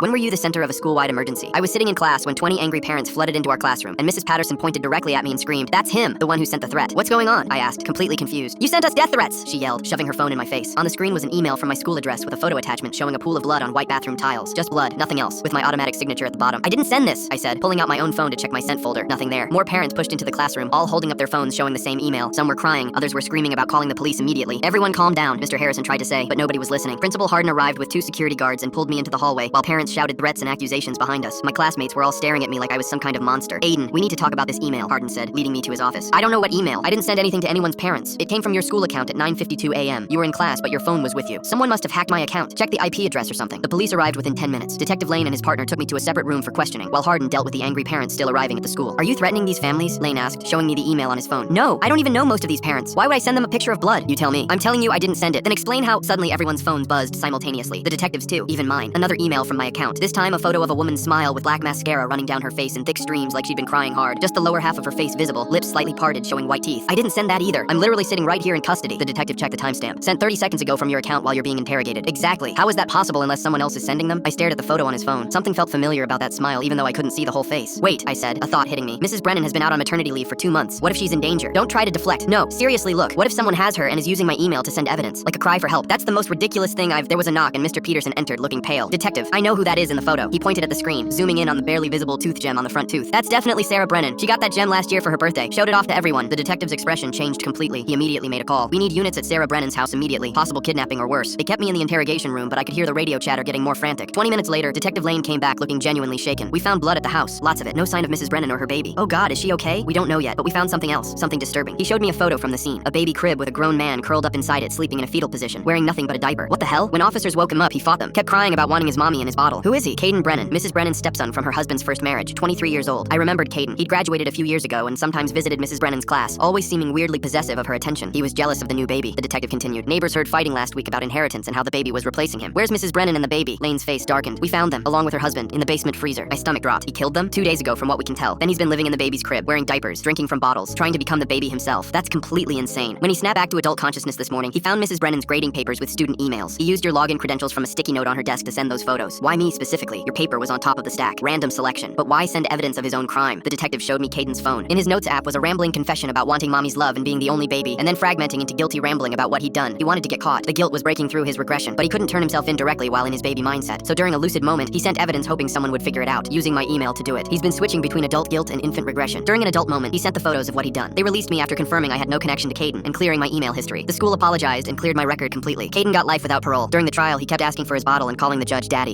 When were you the center of a school-wide emergency? I was sitting in class when 20 angry parents flooded into our classroom, and Mrs. Patterson pointed directly at me and screamed, "That's him, the one who sent the threat." "What's going on?" I asked, completely confused. "You sent us death threats," she yelled, shoving her phone in my face. On the screen was an email from my school address with a photo attachment showing a pool of blood on white bathroom tiles. Just blood, nothing else, with my automatic signature at the bottom. "I didn't send this," I said, pulling out my own phone to check my sent folder. Nothing there. More parents pushed into the classroom, all holding up their phones showing the same email. Some were crying, others were screaming about calling the police immediately. "Everyone calm down," Mr. Harrison tried to say, but nobody was listening. Principal Harden arrived with 2 security guards and pulled me into the hallway, while parents shouted threats and accusations behind us. My classmates were all staring at me like I was some kind of monster. "Aiden, we need to talk about this email," Harden said, leading me to his office. "I don't know what email. I didn't send anything to anyone's parents. It came from your school account at 9:52 a.m. You were in class, but your phone was with you. Someone must have hacked my account. Check the IP address or something." The police arrived within 10 minutes. Detective Lane and his partner took me to a separate room for questioning, while Harden dealt with the angry parents still arriving at the school. "Are you threatening these families?" Lane asked, showing me the email on his phone. "No, I don't even know most of these parents. Why would I send them a picture of blood?" "You tell me." "I'm telling you I didn't send it." "Then explain how." Suddenly everyone's phones buzzed simultaneously. The detectives too, even mine. Another email from my account. This time a photo of a woman's smile with black mascara running down her face in thick streams like she'd been crying hard. Just the lower half of her face visible, lips slightly parted showing white teeth. "I didn't send that either. I'm literally sitting right here in custody." The detective checked the timestamp. "Sent 30 seconds ago from your account while you're being interrogated." "Exactly. How is that possible unless someone else is sending them?" I stared at the photo on his phone. Something felt familiar about that smile even though I couldn't see the whole face. "Wait," I said, a thought hitting me. "Mrs. Brennan has been out on maternity leave for 2 months. What if she's in danger?" "Don't try to deflect. No, seriously, look. What if someone has her and is using my email to send evidence? Like a cry for help. That's the most ridiculous thing There was a knock and Mr. Peterson entered looking pale. "Detective, I know who that is in the photo." He pointed at the screen, zooming in on the barely visible tooth gem on the front tooth. "That's definitely Sarah Brennan. She got that gem last year for her birthday. Showed it off to everyone." The detective's expression changed completely. He immediately made a call. "We need units at Sarah Brennan's house immediately. Possible kidnapping or worse." They kept me in the interrogation room, but I could hear the radio chatter getting more frantic. 20 minutes later, Detective Lane came back looking genuinely shaken. "We found blood at the house. Lots of it. No sign of Mrs. Brennan or her baby." "Oh God, is she okay?" "We don't know yet, but we found something else. Something disturbing." He showed me a photo from the scene. A baby crib with a grown man curled up inside it, sleeping in a fetal position, wearing nothing but a diaper. What the hell? When officers woke him up, he fought them. Kept crying about wanting his mommy and his bottle. "Who is he?" "Caden Brennan, Mrs. Brennan's stepson from her husband's first marriage, 23 years old." I remembered Caden. He'd graduated a few years ago and sometimes visited Mrs. Brennan's class, always seeming weirdly possessive of her attention. He was jealous of the new baby. The detective continued. "Neighbors heard fighting last week about inheritance and how the baby was replacing him." "Where's Mrs. Brennan and the baby?" Lane's face darkened. "We found them, along with her husband, in the basement freezer." My stomach dropped. "He killed them?" "2 days ago, from what we can tell. Then he's been living in the baby's crib, wearing diapers, drinking from bottles, trying to become the baby himself. That's completely insane." When he snapped back to adult consciousness this morning, he found Mrs. Brennan's grading papers with student emails. "He used your login credentials from a sticky note on her desk to send those photos." "Why me specifically? Your paper was on top of the stack. Random selection. But why send evidence of his own crime?" The detective showed me Caden's phone. In his notes app was a rambling confession about wanting mommy's love and being the only baby, and then fragmenting into guilty rambling about what he'd done. He wanted to get caught. The guilt was breaking through his regression, but he couldn't turn himself in directly while in his baby mindset. So during a lucid moment, he sent evidence hoping someone would figure it out, using my email to do it. He's been switching between adult guilt and infant regression. During an adult moment, he sent the photos of what he'd done. They released me after confirming I had no connection to Caden and clearing my email history. The school apologized and cleared my record completely. Caden got life without parole. During the trial, he kept asking for his bottle and calling the judge daddy.